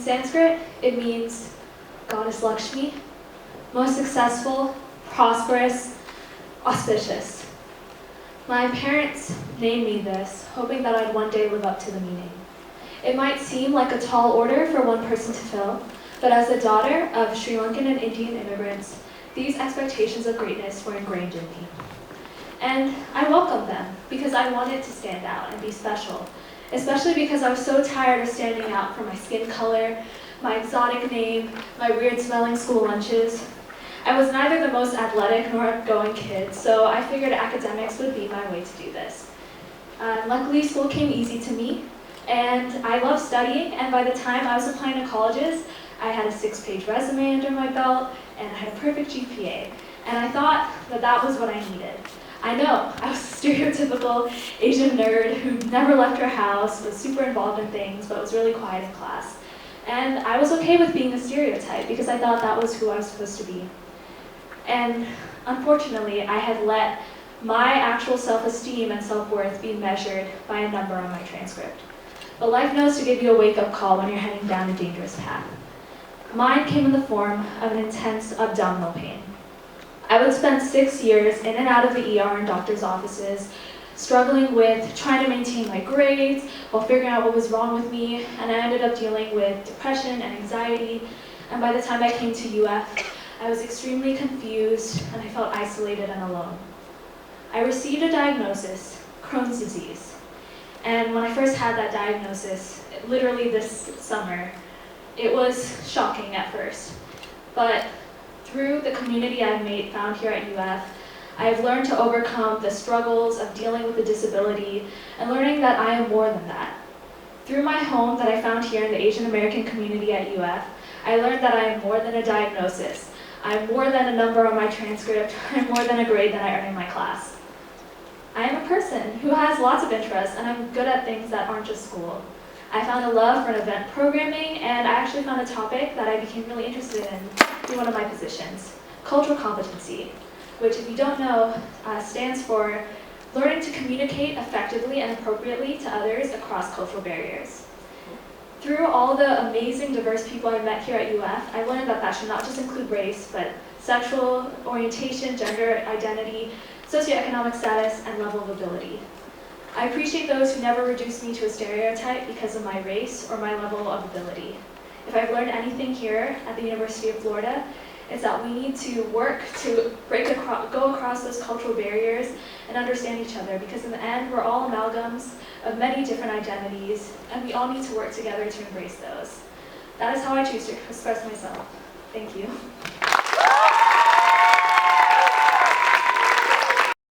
Sanskrit, it means Goddess Lakshmi, most successful, prosperous, auspicious. My parents named me this, hoping that I'd one day live up to the meaning. It might seem like a tall order for one person to fill, but as the daughter of Sri Lankan and Indian immigrants, these expectations of greatness were ingrained in me. And I welcomed them because I wanted to stand out and be special, especially because I was so tired of standing out for my skin color, my exotic name, my weird smelling school lunches. I was neither the most athletic nor outgoing kid, so I figured academics would be my way to do this. Luckily, school came easy to me, and I loved studying, and by the time I was applying to colleges, I had a 6-page resume under my belt, and I had a perfect GPA, and I thought that that was what I needed. I know, I was a stereotypical Asian nerd who never left her house, was super involved in things, but was really quiet in class. And I was okay with being a stereotype because I thought that was who I was supposed to be. And unfortunately, I had let my actual self-esteem and self-worth be measured by a number on my transcript. But life knows to give you a wake-up call when you're heading down a dangerous path. Mine came in the form of an intense abdominal pain. I would spend 6 years in and out of the ER in doctors' offices, struggling with trying to maintain my grades while figuring out what was wrong with me, and I ended up dealing with depression and anxiety, and by the time I came to UF, I was extremely confused and I felt isolated and alone. I received a diagnosis, Crohn's disease, and when I first had that diagnosis, literally this summer, it was shocking at first, but through the community I've found here at UF, I've learned to overcome the struggles of dealing with a disability and learning that I am more than that. Through my home that I found here in the Asian American community at UF, I learned that I am more than a diagnosis. I'm more than a number on my transcript. I'm more than a grade that I earn in my class. I am a person who has lots of interests, and I'm good at things that aren't just school. I found a love for event programming, and I actually found a topic that I became really interested in through one of my positions, cultural competency, which, if you don't know, stands for learning to communicate effectively and appropriately to others across cultural barriers. Through all the amazing, diverse people I met here at UF, I learned that that should not just include race, but sexual orientation, gender identity, socioeconomic status, and level of ability. I appreciate those who never reduced me to a stereotype because of my race or my level of ability. If I've learned anything here at the University of Florida, it's that we need to work to go across those cultural barriers and understand each other, because in the end, we're all amalgams of many different identities, and we all need to work together to embrace those. That is how I choose to express myself. Thank you.